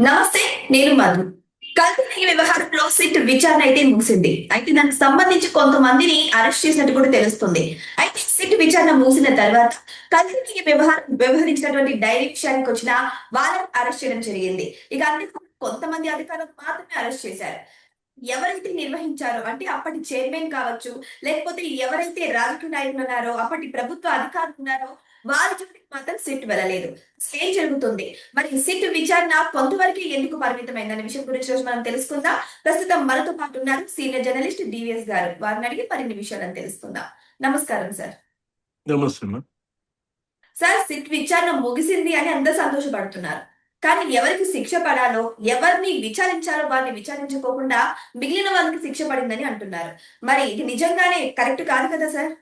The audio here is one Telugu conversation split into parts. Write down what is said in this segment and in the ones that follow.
నమస్తే. నేను మధు. కల్తీ వ్యవహారంలో సిట్ విచారణ అయితే ముగిసింది. అయితే దానికి సంబంధించి కొంతమందిని అరెస్ట్ చేసినట్టు కూడా తెలుస్తుంది. అయితే సిట్ విచారణ ముగిసిన తర్వాత కల్తీ వ్యవహరించినటువంటి డైరీ విషయానికి వచ్చిన వాళ్ళని అరెస్ట్ చేయడం జరిగింది. ఇక అంతే కొంతమంది అధికారులు మాత్రమే అరెస్ట్ చేశారు. ఎవరైతే నిర్వహించారో అంటే అప్పటి చైర్మన్ కావచ్చు, లేకపోతే ఎవరైతే రాజకీయ నాయకులు ఉన్నారో, అప్పటి ప్రభుత్వ అధికారులు ఉన్నారో వారి జోలికి మాత్రం సిట్ వెళ్ళలేదు. ఏం జరుగుతుంది? మరి సిట్ విచారణ కొంతవరకు ఎందుకు పరిమితమైందనే విషయం గురించి రోజు మనం తెలుసుకుందాం. ప్రస్తుతం మనతో పాటు ఉన్నారు సీనియర్ జర్నలిస్ట్ డివిఎస్ గారు. వారిని అడిగి మరిన్ని విషయాలను తెలుసుకుందాం. నమస్కారం సార్. నమస్తే. సార్, సిట్ విచారణ ముగిసింది అని అందరూ సంతోషపడుతున్నారు. కానీ ఎవరికి శిక్ష పడాలో, ఎవరిని విచారించాలో వారిని విచారించుకోకుండా మిగిలిన వాళ్ళకి శిక్ష పడిందని అంటున్నారు. మరి ఇది నిజంగానే కరెక్ట్ కాదు కదా సార్?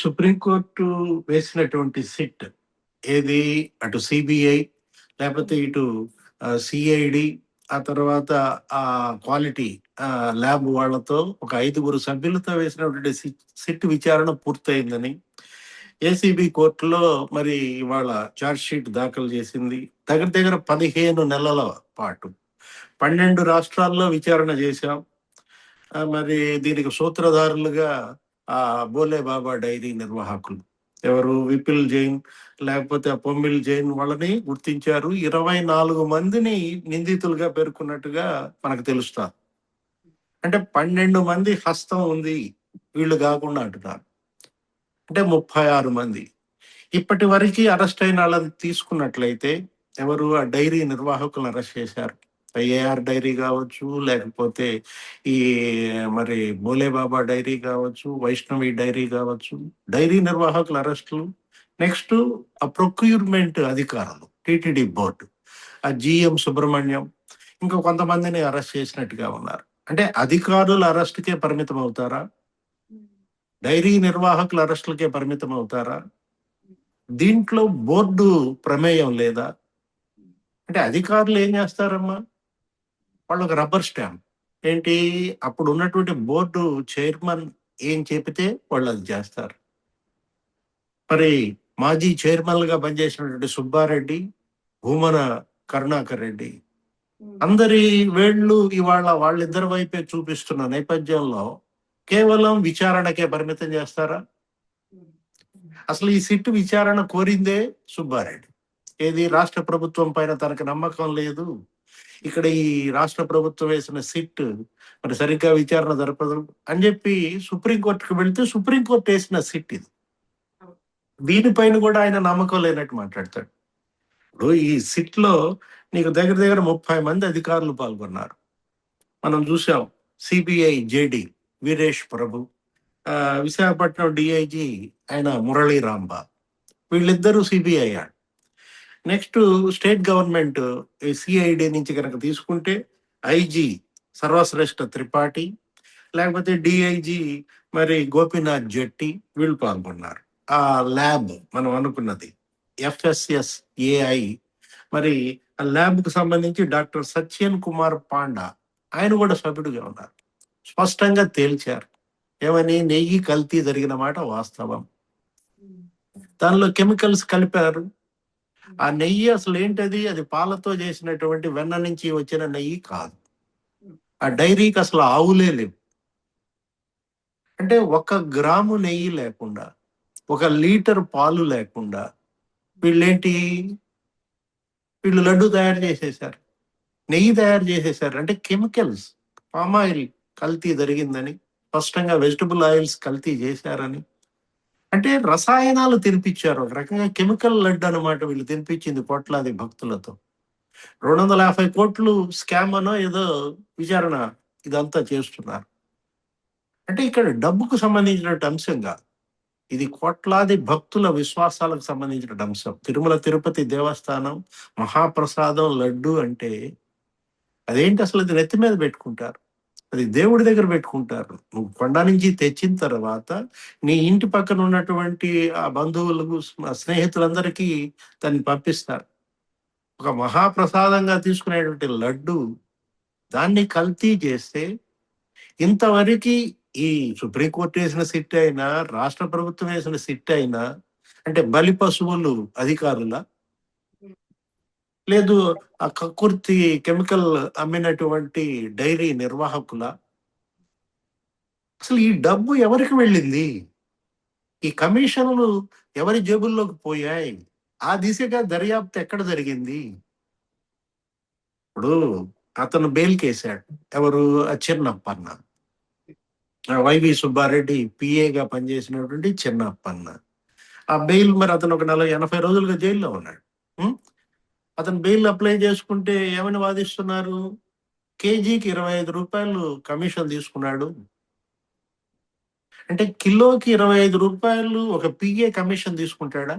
సుప్రీంకోర్టు వేసినటువంటి సిట్ ఏది అటు సిబిఐ లేకపోతే ఇటు సిఐడి ఆ తర్వాత ఆ క్వాలిటీ ల్యాబ్ వాళ్ళతో ఒక 5 సభ్యులతో వేసినటువంటి సిట్ విచారణ పూర్తయిందని ఏసీబీ కోర్టులో మరి ఇవాళ ఛార్జ్ షీట్ దాఖలు చేసింది. దగ్గర దగ్గర 15 నెలల పాటు 12 రాష్ట్రాల్లో విచారణ చేశాం. మరి దీనికి సూత్రధారులుగా ఆ బోలే బాబా డైరీ నిర్వాహకులు ఎవరు విపిల్ జైన్ లేకపోతే పొమ్మిల్ జైన్ వాళ్ళని గుర్తించారు. 24 మందిని నిందితులుగా పేర్కొన్నట్టుగా మనకు తెలుస్తారు. అంటే 12 మంది హస్తం ఉంది వీళ్ళు కాకుండా అంటున్నారు. అంటే 36 మంది ఇప్పటి వరకు అరెస్ట్ అయిన వాళ్ళని తీసుకున్నట్లయితే ఎవరు ఆ డైరీ నిర్వాహకులను అరెస్ట్ చేశారు. ఏఆర్ డైరీ కావచ్చు, లేకపోతే ఈ మరి బోలే బాబా డైరీ కావచ్చు, వైష్ణవి డైరీ కావచ్చు, డైరీ నిర్వాహకుల అరెస్టులు. నెక్స్ట్ ఆ ప్రొక్యూర్మెంట్ అధికారులు టిటిడి బోర్డు, ఆ జిఎం సుబ్రహ్మణ్యం ఇంకా కొంతమందిని అరెస్ట్ చేసినట్టుగా ఉన్నారు. అంటే అధికారుల అరెస్ట్కే పరిమితం అవుతారా? డైరీ నిర్వాహకుల అరెస్టులకే పరిమితం అవుతారా? దీంట్లో బోర్డు ప్రమేయం లేదా? అంటే అధికారులు ఏం చేస్తారమ్మా? వాళ్ళు ఒక రబ్బర్ స్టాంప్. ఏంటి, అప్పుడు ఉన్నటువంటి బోర్డు చైర్మన్ ఏం చెబితే వాళ్ళు అది చేస్తారు. మరి మాజీ చైర్మన్ గా పనిచేసినటువంటి సుబ్బారెడ్డి, భూమన కరుణాకర్ రెడ్డి అందరి వేళ్ళు ఇవాళ వాళ్ళిద్దరి వైపే చూపిస్తున్న నేపథ్యంలో కేవలం విచారణకే పరిమితం చేస్తారా? అసలు ఈ సిట్ విచారణ కోరిందే సుబ్బారెడ్డి. ఏది, రాష్ట్ర ప్రభుత్వం పైన తనకు నమ్మకం లేదు, ఇక్కడ ఈ రాష్ట్ర ప్రభుత్వం వేసిన సిట్ మరి సరిగ్గా విచారణ జరపదు అని చెప్పి సుప్రీంకోర్టుకు వెళ్తే సుప్రీంకోర్టు వేసిన సిట్ ఇది. దీనిపైన కూడా ఆయన నమ్మకం లేనట్టు మాట్లాడతాడు. ఇప్పుడు ఈ సిట్ లో నీకు దగ్గర దగ్గర 30 మంది అధికారులు పాల్గొన్నారు. మనం చూసాం సిబిఐ జేడి వీరేష్ ప్రభు, విశాఖపట్నం డిఐజీ ఆయన మురళీ రాంబా, వీళ్ళిద్దరూ CBI. Next state government CID నుంచి కనుక తీసుకుంటే ఐజీ సర్వశ్రేష్ఠ త్రిపాఠి, లేకపోతే డిఐజీ మరి గోపీనాథ్ జెట్టి, వీళ్ళు పాల్గొన్నారు. ఆ ల్యాబ్ మనం అనుకున్నది ఎఫ్ఎస్ఎస్ ఏఐ, మరి ఆ ల్యాబ్ కు సంబంధించి డాక్టర్ సత్యన్ కుమార్ పాండా ఆయన కూడా సభ్యుడిగా ఉన్నారు. స్పష్టంగా తేల్చారు ఏమని, నెయ్యి కల్తీ జరిగిన మాట వాస్తవం, దానిలో కెమికల్స్ కలిపారు. ఆ నెయ్యి అసలు ఏంటది, అది పాలతో చేసినటువంటి వెన్న నుంచి వచ్చిన నెయ్యి కాదు. ఆ డైరీకి అసలు ఆవులే లేవు. అంటే 1 గ్రాము నెయ్యి లేకుండా, 1 లీటర్ పాలు లేకుండా వీళ్ళేంటి, వీళ్ళు లడ్డు తయారు చేసేసారు, నెయ్యి తయారు చేసేసారు. అంటే కెమికల్స్, పామాయిల్ కల్తీ జరిగిందని, స్పష్టంగా వెజిటబుల్ ఆయిల్స్ కల్తీ చేశారని, అంటే రసాయనాలు తినిపించారు. ఒక రకంగా కెమికల్ లడ్డు అనమాట వీళ్ళు తినిపించింది కోట్లాది భక్తులతో. 250 కోట్లు స్కామ్ అనో ఏదో విచారణ ఇదంతా చేస్తున్నారు. అంటే ఇక్కడ డబ్బుకు సంబంధించిన అంశం కాదు, ఇది కోట్లాది భక్తుల విశ్వాసాలకు సంబంధించిన అంశం. తిరుమల తిరుపతి దేవస్థానం మహాప్రసాదం లడ్డు అంటే అదేంటి అసలు, అది నెత్తి మీద పెట్టుకుంటారు, అది దేవుడి దగ్గర పెట్టుకుంటారు. నువ్వు కొండ నుంచి తెచ్చిన తర్వాత నీ ఇంటి పక్కన ఉన్నటువంటి ఆ బంధువులకు స్నేహితులందరికీ దాన్ని పంపిస్తారు. ఒక మహాప్రసాదంగా తీసుకునేటువంటి లడ్డు దాన్ని కల్తీ చేస్తే, ఇంతవరకు ఈ సుప్రీంకోర్టు వేసిన సిట్ అయినా, రాష్ట్ర ప్రభుత్వం వేసిన సిట్ అయినా, అంటే బలి పశువులు అధికారుల లేదు ఆ కక్కుర్తి కెమికల్ అమ్మినటువంటి డైరీ నిర్వాహకుల? అసలు ఈ డబ్బు ఎవరికి వెళ్ళింది? ఈ కమిషన్లు ఎవరి జేబుల్లోకి పోయాయి? ఆ దిశగా దర్యాప్తు ఎక్కడ జరిగింది? ఇప్పుడు అతను బెయిల్ కేసాడు. ఎవరు? చిన్నప్పన్న. వైవి సుబ్బారెడ్డి పిఏగా పనిచేసినటువంటి చిన్నప్పన్న. ఆ బెయిల్ మరి అతను ఒక 80 రోజులుగా జైల్లో ఉన్నాడు. ఉం? అతను బెయిల్ అప్లై చేసుకుంటే ఏమని వాదిస్తున్నారు? కేజీకి 25 రూపాయలు కమిషన్ తీసుకున్నాడు. అంటే కిలోకి 25 రూపాయలు ఒక పిఏ కమిషన్ తీసుకుంటాడా?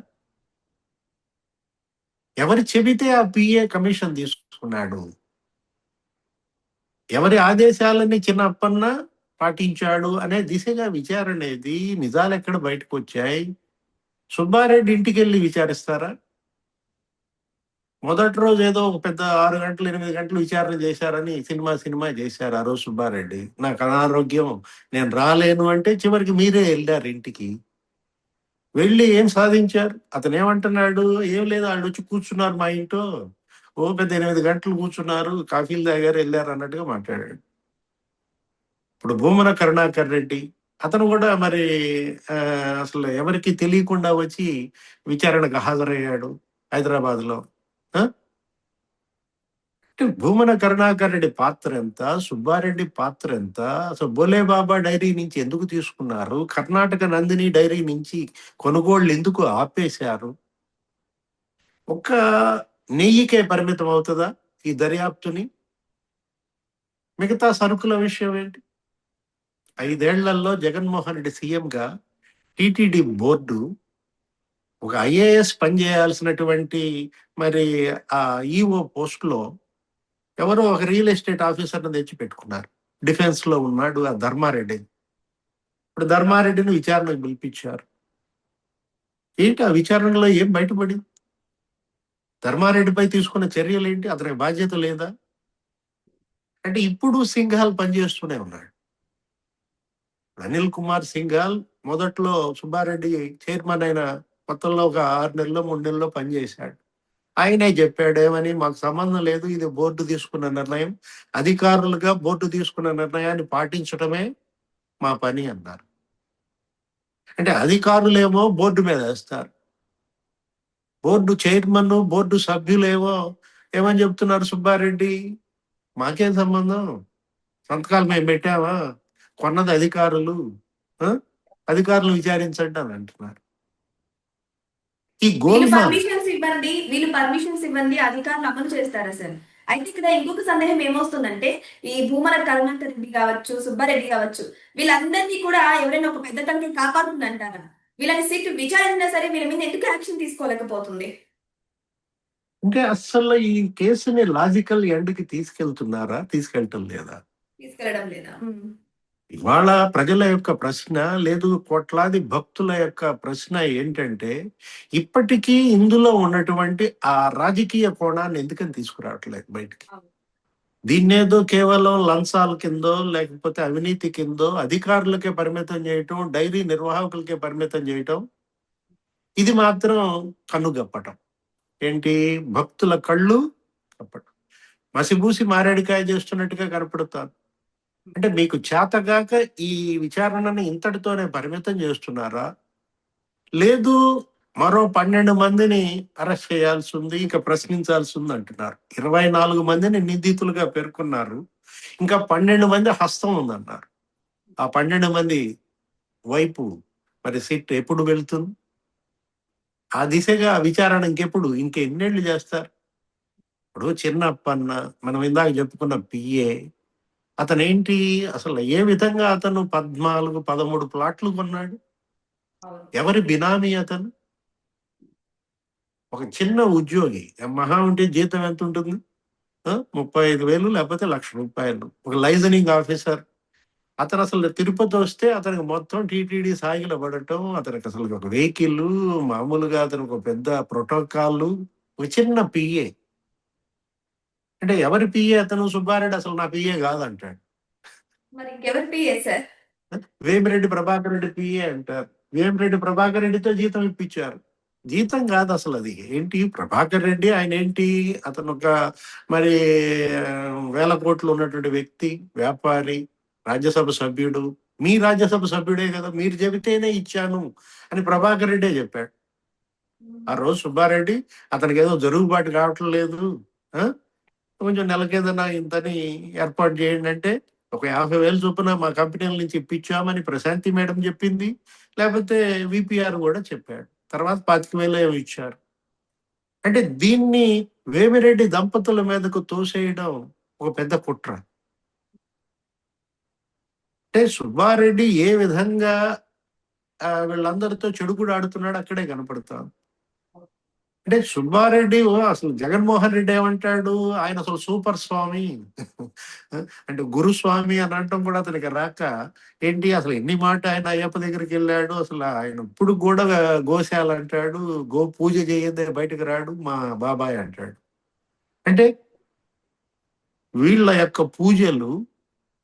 ఎవరు చెబితే ఆ పిఏ కమిషన్ తీసుకున్నాడు? ఎవరి ఆదేశాలని చిన్న అప్పన్న పాటించాడు అనే దిశగా విచారణ ఏది? నిజాలు ఎక్కడ బయటకు వచ్చాయి? సుబ్బారెడ్డి ఇంటికి వెళ్ళి విచారిస్తారా? మొదటి రోజు ఏదో ఒక పెద్ద 6 గంటలు 8 గంటలు విచారణ చేశారని సినిమా చేశారు ఆ రోజు సుబ్బారెడ్డి. నాకు అనారోగ్యం, నేను రాలేను అంటే చివరికి మీరే వెళ్ళారు ఇంటికి. వెళ్ళి ఏం సాధించారు? అతను ఏమంటున్నాడు? ఏం లేదు, వాళ్ళు వచ్చి కూర్చున్నారు మా ఇంట్లో, ఓ పెద్ద 8 గంటలు కూర్చున్నారు, కాఫీలు తాగారు, వెళ్ళారు అన్నట్టుగా మాట్లాడాడు. ఇప్పుడు భూమన కరుణాకర్ రెడ్డి అతను కూడా మరి ఆ, అసలు ఎవరికి తెలియకుండా వచ్చి విచారణకు హాజరయ్యాడు హైదరాబాద్ లో. అంటే భూమన కరుణాకర్ రెడ్డి పాత్ర ఎంత, సుబ్బారెడ్డి పాత్ర ఎంత? అసలు బోలే బాబా డైరీ నుంచి ఎందుకు తీసుకున్నారు? కర్ణాటక నందిని డైరీ నుంచి కొనుగోళ్లు ఎందుకు ఆపేశారు? ఒక్క నెయ్యికే పరిమితం అవుతుందా ఈ దర్యాప్తుని? మిగతా సరుకుల విషయం ఏంటి? 5 ఏళ్లలో జగన్మోహన్ రెడ్డి సీఎంగా టిటిడి బోర్డు ఒక ఐఏఎస్ పనిచేయాల్సినటువంటి మరి ఆ ఈఓ పోస్ట్ లో ఎవరో ఒక రియల్ ఎస్టేట్ ఆఫీసర్ని తెచ్చి పెట్టుకున్నారు. డిఫెన్స్ లో ఉన్నాడు ఆ ధర్మారెడ్డి. ఇప్పుడు ధర్మారెడ్డిని విచారణకు పిలిపించారు. ఏంటి ఆ విచారణలో ఏం బయటపడింది? ధర్మారెడ్డిపై తీసుకున్న చర్యలు ఏంటి? అతనికి బాధ్యత లేదా? అంటే ఇప్పుడు సింఘాల్ పనిచేస్తూనే ఉన్నాడు. అనిల్ కుమార్ సింఘాల్ మొదట్లో సుబ్బారెడ్డి చైర్మన్ అయిన కొత్తలో ఒక 6 నెలలో 3 నెలలో పనిచేశాడు. ఆయనే చెప్పాడు ఏమని, మాకు సంబంధం లేదు, ఇది బోర్డు తీసుకున్న నిర్ణయం, అధికారులుగా బోర్డు తీసుకున్న నిర్ణయాన్ని పాటించడమే మా పని అన్నారు. అంటే అధికారులేమో బోర్డు మీద వేస్తారు, బోర్డు చైర్మన్ బోర్డు సభ్యులేమో ఏమని చెప్తున్నారు? సుబ్బారెడ్డి మాకేం సంబంధం, సంతకాలు మేము పెట్టామా, కొన్నది అధికారులు, ఆ? అధికారులు విచారించండి అని అంటున్నారు. ఈ వీళ్ళు గోల్మాల్. పర్మిషన్స్ ఇవ్వండి, అధికారులు అమలు చేస్తారా సార్? అయితే ఇక్కడ ఇంకొక సందేహం ఏమొస్తుందంటే, ఈ భూమన కరుణాకర్ రెడ్డి కావచ్చు, సుబ్బారెడ్డి కావచ్చు, వీళ్ళందరినీ కూడా ఎవరైనా ఒక పెద్ద తండ్రి కాపాడుతుంది అంటారా? వీళ్ళని సిట్ విచారించినా సరే వీళ్ళ మీద ఎందుకు యాక్షన్ తీసుకోలేకపోతుంది? అంటే అసలు ఈ కేసుని లాజికల్ ఎండ్కి తీసుకెళ్తున్నారా, తీసుకెళ్ళటం లేదా? తీసుకెళ్లడం లేదా? ఇవాళ ప్రజల యొక్క ప్రశ్న లేదు, కోట్లాది భక్తుల యొక్క ప్రశ్న ఏంటంటే, ఇప్పటికీ ఇందులో ఉన్నటువంటి ఆ రాజకీయ కోణాన్ని ఎందుకని తీసుకురావట్లేదు బయటికి? దీన్నేదో కేవలం లంచాల కిందో లేకపోతే అవినీతి కిందో అధికారులకే పరిమితం చేయటం, డైరీ నిర్వాహకులకే పరిమితం చేయటం, ఇది మాత్రం కన్నుగప్పటం. ఏంటి? భక్తుల కళ్ళు కప్పటం, మసిబూసి మారేడికాయ చేస్తున్నట్టుగా కనపడతారు. అంటే మీకు చేతగాక ఈ విచారణని ఇంతటితోనే పరిమితం చేస్తున్నారా? లేదు మరో 12 మందిని అరెస్ట్ చేయాల్సి ఉంది, ఇంకా ప్రశ్నించాల్సి ఉంది అంటున్నారు. 24 మందిని నిందితులుగా పేర్కొన్నారు, ఇంకా 12 మంది హస్తం ఉందన్నారు. ఆ 12 మంది వైపు మరి సిట్ ఎప్పుడు వెళ్తుంది? ఆ దిశగా విచారణ ఇంకెప్పుడు, ఇంకెన్నేళ్ళు చేస్తారు? ఇప్పుడు చిన్నప్పన్న మనం ఇందాక చెప్పుకున్న పిఏ, అతనేంటి అసలు, ఏ విధంగా అతను 14, 13 ప్లాట్లు కొన్నాడు? ఎవరి బినామీ అతను? ఒక చిన్న ఉద్యోగి, మహా ఉంటే జీతం ఎంత ఉంటుంది? 35,000 లేకపోతే ₹1,00,000. ఒక లైజనింగ్ ఆఫీసర్, అతను అసలు తిరుపతి వస్తే అతనికి మొత్తం టీటీడీ సాగిల పడటం, అతనికి అసలు ఒక వెహికల్, మామూలుగా అతనికి ఒక పెద్ద ప్రోటోకాల్, ఒక చిన్న పిఏ. అంటే ఎవరి పిఏ అతను? సుబ్బారెడ్డి అసలు నా పిఏ కాదంటాడు. మరి ఇంకెవరి PA sir? Vemireddy Prabhakar Reddy PA అంటారు. వేమిరెడ్డి ప్రభాకర్ రెడ్డితో జీతం ఇప్పించారు. జీతం కాదు అసలు అది. ఏంటి ప్రభాకర్ రెడ్డి ఆయన ఏంటి, అతను ఒక మరి ఆ, వేల కోట్లు ఉన్నటువంటి వ్యక్తి, వ్యాపారి, రాజ్యసభ సభ్యుడు. మీ రాజ్యసభ సభ్యుడే కదా, మీరు చెబితేనే ఇచ్చాను అని ప్రభాకర్ రెడ్డే చెప్పాడు. ఆ రోజు సుబ్బారెడ్డి అతనికి ఏదో జరుగుబాటు కావటం లేదు, ఆ, కొంచెం నెలకేదైనా ఇంతని ఏర్పాటు చేయండి అంటే ఒక 50,000 చొప్పున మా కంపెనీల నుంచి ఇప్పించామని ప్రశాంతి మేడం చెప్పింది. లేకపోతే విపిఆర్ కూడా చెప్పాడు. తర్వాత 25,000 ఏమో ఇచ్చారు. అంటే దీన్ని వేమిరెడ్డి దంపతుల మీదకు తోసేయడం ఒక పెద్ద కుట్ర. అంటే సుబ్బారెడ్డి ఏ విధంగా వీళ్ళందరితో చెడుగుడు ఆడుతున్నాడు అక్కడే కనపడతాం. అంటే సుబ్బారెడ్డి అసలు జగన్మోహన్ రెడ్డి ఏమంటాడు, ఆయన అసలు సూపర్ స్వామి అంటే గురుస్వామి అని అనటం కూడా అతనికి రాక, ఏంటి అసలు ఎన్ని మాట ఆయన అయ్యప్ప దగ్గరికి వెళ్ళాడు, అసలు ఆయన ఇప్పుడు కూడా గోశాల అంటాడు, గో పూజ చేయదే బయటకు రాడు మా బాబాయ్ అంటాడు. అంటే వీళ్ళ యొక్క పూజలు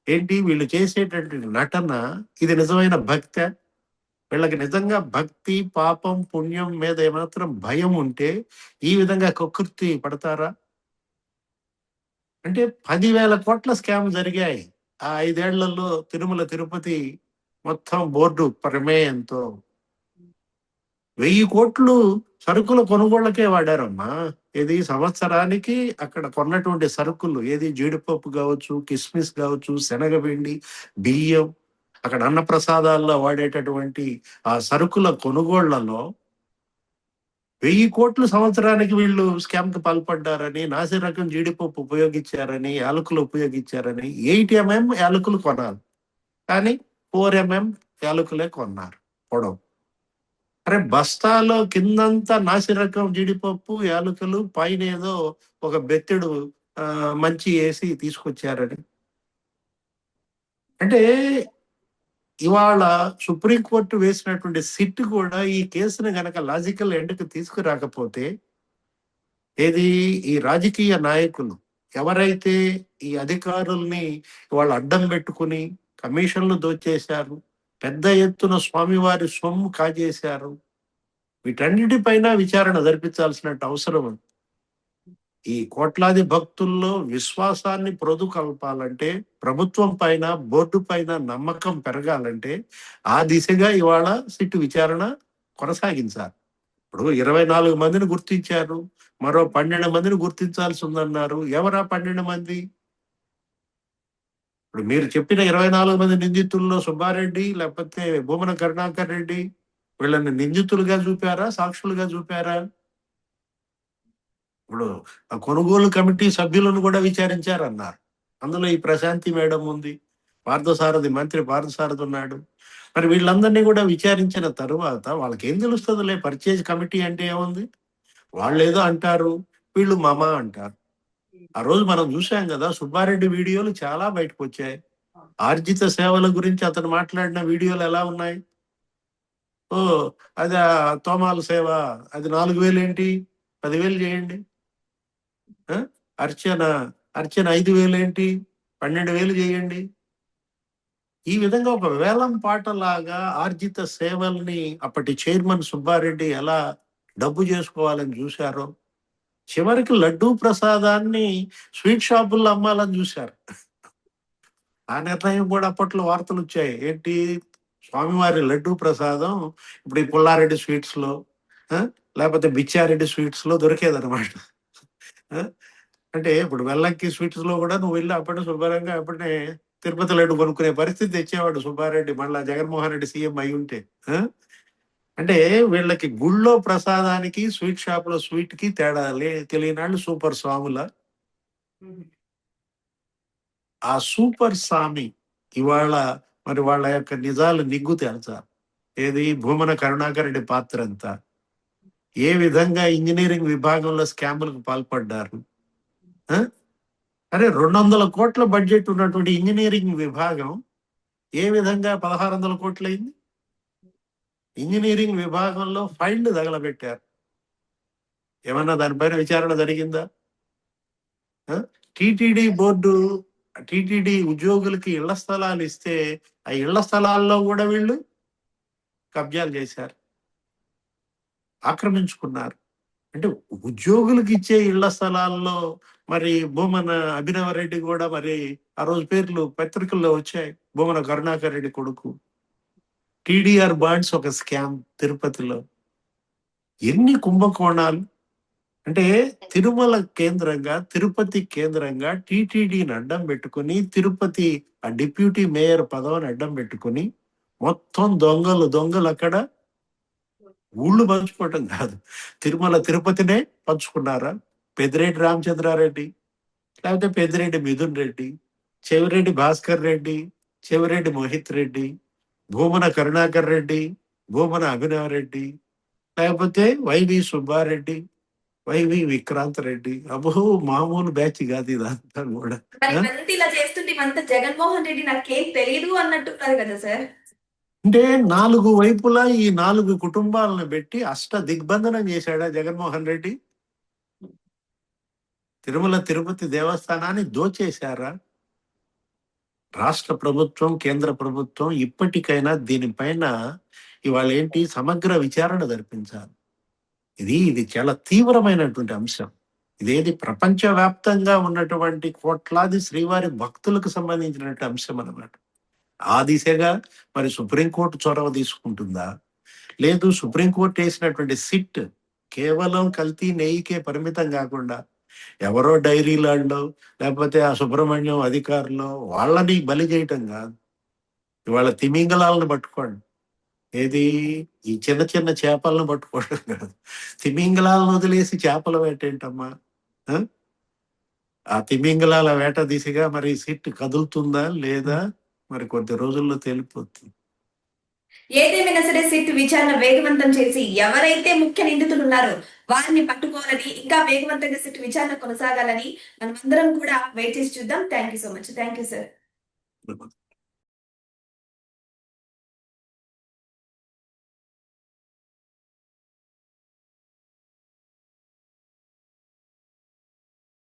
ఏంటి, వీళ్ళు చేసేటటువంటి నటన, ఇది నిజమైన భక్తి? వీళ్ళకి నిజంగా భక్తి, పాపం, పుణ్యం మీద ఏమాత్రం భయం ఉంటే ఈ విధంగా కకృతి పడతారా? అంటే 10,000 కోట్ల స్కామ్ జరిగాయి ఆ 5 ఏళ్లలో తిరుమల తిరుపతి మొత్తం బోర్డు ప్రమేయంతో. 1000 కోట్లు సరుకుల కొనుగోళ్లకే వాడారమ్మా. ఏది సంవత్సరానికి అక్కడ కొన్నటువంటి సరుకులు, ఏది జీడిపప్పు కావచ్చు, కిస్మిస్ కావచ్చు, శనగపిండి, బియ్యం, అక్కడ అన్నప్రసాదాల్లో వాడేటటువంటి ఆ సరుకుల కొనుగోళ్లలో 1000 కోట్లు సంవత్సరానికి వీళ్ళు స్కామ్ కి పాల్పడ్డారని, నాసి రకం జీడిపప్పు ఉపయోగించారని, యాలకులు ఉపయోగించారని. 8 mm యాలకులు కొనాలి, కానీ 4 mm యాలకులే కొన్నారు పొడవు. అరే బస్తాలో కిందంతా నాసి రకం జీడిపప్పు, యాలకులు, పైన ఏదో ఒక బెత్తెడు మంచి వేసి తీసుకొచ్చారని. అంటే ఇవాళ సుప్రీంకోర్టు వేసినటువంటి సిట్ కూడా ఈ కేసును గనక లాజికల్ ఎండ్కి తీసుకురాకపోతే, ఏది ఈ రాజకీయ నాయకులు ఎవరైతే ఈ అధికారుల్ని వాళ్ళు అడ్డం పెట్టుకుని కమిషన్లు దోచేశారు, పెద్ద ఎత్తున స్వామివారి సొమ్ము కాజేశారు, వీటన్నిటిపైన విచారణ జరిపించాల్సిన అవసరం ఉంది. ఈ కోట్లాది భక్తుల్లో విశ్వాసాన్ని కలపాలంటే, ప్రభుత్వం పైన, బోర్డు పైన నమ్మకం పెరగాలంటే ఆ దిశగా ఇవాళ సిట్ విచారణ కొనసాగించాలి. ఇప్పుడు 24 మందిని గుర్తించారు, మరో 12 మందిని గుర్తించాల్సి ఉందన్నారు. ఎవరా 12 మంది? ఇప్పుడు మీరు చెప్పిన 24 మంది నిందితుల్లో సుబ్బారెడ్డి లేకపోతే భూమన కరుణాకర్ రెడ్డి వీళ్ళని నిందితులుగా చూపారా, సాక్షులుగా చూపారా? ఇప్పుడు ఆ కొనుగోలు కమిటీ సభ్యులను కూడా విచారించారన్నారు. అందులో ఈ ప్రశాంతి మేడం ఉంది, పార్థసారథి, మంత్రి పార్థసారథి ఉన్నాడు. మరి వీళ్ళందరినీ కూడా విచారించిన తరువాత వాళ్ళకి ఏం తెలుస్తుందిలే, పర్చేజ్ కమిటీ అంటే ఏముంది, వాళ్ళు ఏదో అంటారు, వీళ్ళు మమ అంటారు. ఆ రోజు మనం చూసాం కదా, సుబ్బారెడ్డి వీడియోలు చాలా బయటకు వచ్చాయి. ఆర్జిత సేవల గురించి అతను మాట్లాడిన వీడియోలు ఎలా ఉన్నాయి? ఓ అది తోమాల సేవ, అది 4,000 ఏంటి, 10,000 చేయండి. అర్చన అర్చన 5,000 ఏంటి, 12,000 చేయండి. ఈ విధంగా ఒక వేలం పాటలాగా ఆర్జిత సేవల్ని అప్పటి చైర్మన్ సుబ్బారెడ్డి ఎలా డబ్బు చేసుకోవాలని చూశారో, చివరికి లడ్డూ ప్రసాదాన్ని స్వీట్ షాపుల్లో అమ్మాలని చూశారు. ఆ నిర్ణయం కూడా అప్పట్లో వార్తలు వచ్చాయి. ఏంటి, స్వామివారి లడ్డూ ప్రసాదం ఇప్పుడు ఈ పుల్లారెడ్డి స్వీట్స్ లో, లేకపోతే బిచ్చారెడ్డి స్వీట్స్ లో దొరికేదనమాట. అంటే ఇప్పుడు వెల్లంకి స్వీట్స్ లో కూడా నువ్వు వెళ్ళి అప్పటి శుభ్రంగా అప్పటినే తిరుపతి లడ్డు కొనుక్కునే పరిస్థితి తెచ్చేవాడు సుబ్బారెడ్డి, మళ్ళా జగన్మోహన్ రెడ్డి సీఎం అయి ఉంటే. అంటే వీళ్ళకి గుళ్ళో ప్రసాదానికి స్వీట్ షాప్ లో స్వీట్ కి తేడా తెలియనాళ్ళు సూపర్ స్వాముల. ఆ సూపర్ స్వామి ఇవాళ మరి వాళ్ళ యొక్క నిజాలు నిగ్గు తేల్చాలి. ఏది, భూమన కరుణాకర్ రెడ్డి పాత్ర అంతా, ఏ విధంగా ఇంజనీరింగ్ విభాగంలో స్కాములకు పాల్పడ్డారు. అరే 200 కోట్ల బడ్జెట్ ఉన్నటువంటి ఇంజనీరింగ్ విభాగం ఏ విధంగా 1,600 కోట్లు అయింది? ఇంజనీరింగ్ విభాగంలో ఫైళ్లు తగలబెట్టారు. ఏమన్నా దానిపైన విచారణ జరిగిందా? టిటిడి బోర్డు, టిటిడి ఉద్యోగులకి ఇళ్ల స్థలాలు ఇస్తే ఆ ఇళ్ల స్థలాల్లో కూడా వీళ్ళు కబ్జాలు చేశారు. ఆక్రమించుకున్నారు. అంటే ఉద్యోగులకు ఇచ్చే ఇళ్ల స్థలాల్లో మరి భూమన అభినవ రెడ్డి కూడా మరి ఆ రోజు పేర్లు పత్రికల్లో వచ్చాయి. భూమన కరుణాకర్ రెడ్డి కొడుకు. టీడీఆర్ బాండ్స్ ఒక స్కామ్ తిరుపతిలో. ఎన్ని కుంభకోణాలు! అంటే తిరుమల కేంద్రంగా, తిరుపతి కేంద్రంగా టీటీడీని అడ్డం పెట్టుకుని, తిరుపతి ఆ డిప్యూటీ మేయర్ పదవిని అడ్డం పెట్టుకుని, మొత్తం దొంగలు అక్కడ ఊళ్ళు పంచుకోవటం కాదు, తిరుమల తిరుపతినే పంచుకున్నారా? పెద్దిరెడ్డి రామచంద్రారెడ్డి, లేకపోతే పెద్దిరెడ్డి మిథున్ రెడ్డి, చెవిరెడ్డి భాస్కర్ రెడ్డి, చెవిరెడ్డి మోహిత్ రెడ్డి, భూమన కరుణాకర్ రెడ్డి, భూమన అభినవ్ రెడ్డి, లేకపోతే వైవి సుబ్బారెడ్డి, వైవి విక్రాంత్ రెడ్డి. అబ్బో, మామూలు బ్యాచ్ కాదు ఇదంతా కూడా. మరి ఇవంతా ఇలా చేస్తుంటే ఇవంతా జగన్మోహన్ రెడ్డి నాకేం తెలియదు అన్నట్టున్నారు కదా సార్. అంటే 4 వైపులా ఈ 4 కుటుంబాలను పెట్టి అష్ట దిగ్బంధనం చేశాడా జగన్మోహన్ రెడ్డి? తిరుమల తిరుపతి దేవస్థానాన్ని దోచేశారా? రాష్ట్ర ప్రభుత్వం, కేంద్ర ప్రభుత్వం ఇప్పటికైనా దీనిపైన ఇవాళ ఏంటి సమగ్ర విచారణ జరిపించాలి. ఇది చాలా తీవ్రమైనటువంటి అంశం. ఇదేది ప్రపంచవ్యాప్తంగా ఉన్నటువంటి కోట్లాది శ్రీవారి భక్తులకు సంబంధించినటువంటి అంశం అన్నమాట. ఆ దిశగా మరి సుప్రీంకోర్టు చొరవ తీసుకుంటుందా? లేదు, సుప్రీంకోర్టు వేసినటువంటి సిట్ కేవలం కల్తీ నెయ్యికే పరిమితం కాకుండా ఎవరో డైరీలాల్లో లేకపోతే ఆ సుబ్రహ్మణ్యం అధికారులు వాళ్ళని బలి చేయటం కాదు. ఇవాళ తిమింగలాలను పట్టుకోండి. ఏది ఈ చిన్న చిన్న చేపలను పట్టుకోవడం కాదు, తిమింగలాలను వదిలేసి చేపల వేట ఏంటమ్మా? ఆ? ఆ తిమింగలాల వేట దిశగా మరి సిట్ కదులుతుందా లేదా మరి కొద్ది రోజుల్లో తేలిపోతుంది. ఏదేమైనా సరే సిట్ విచారణ వేగవంతం చేసి ఎవరైతే ముఖ్య నిందితులు ఉన్నారో వారిని పట్టుకోవాలని, ఇంకా వేగవంతంగా సిట్ విచారణ కొనసాగాలని మనం అందరం కూడా వెయిట్ చేసి చూద్దాం. Thank you so much. Thank you sir.